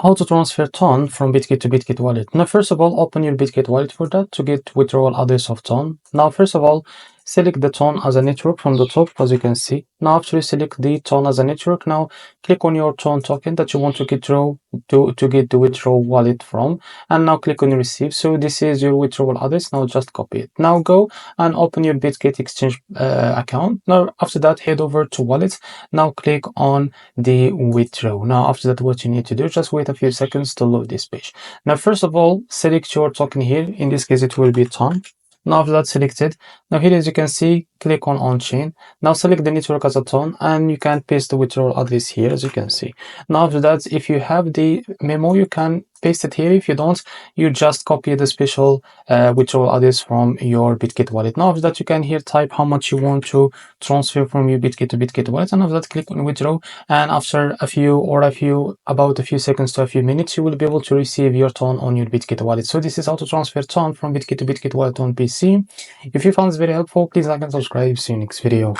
how to transfer ton from Bitget to Bitget wallet. Now, first of all, open your Bitget wallet for that to get withdrawal address of ton. Now, first of all, select the ton as a network from the top, as you can see. Now, after you select the ton as a network, now click on your ton token that you want to get the withdrawal wallet from, and now click on receive. So this is your withdrawal address. Now just copy it. Now go and open your Bitget exchange account. Now after that, head over to wallets. Now click on the withdraw. Now after that, what you need to do, just wait a few seconds to load this page. Now first of all, select your token here. In this case, it will be ton. Now after that, selected. Now here, as you can see, click on chain. Now select the network as a ton, and you can paste the withdrawal address here, as you can see. Now after that, if you have the memo, you can paste it here. If you don't, you just copy the special withdrawal address from your Bitget wallet. Now after that, you can here type how much you want to transfer from your Bitget to Bitget wallet, and after that, click on withdraw. And after about a few seconds to a few minutes, you will be able to receive your ton on your Bitget wallet. So this is how to transfer ton from Bitget to Bitget wallet on PC. If you found this very helpful, please like and subscribe. See you next video.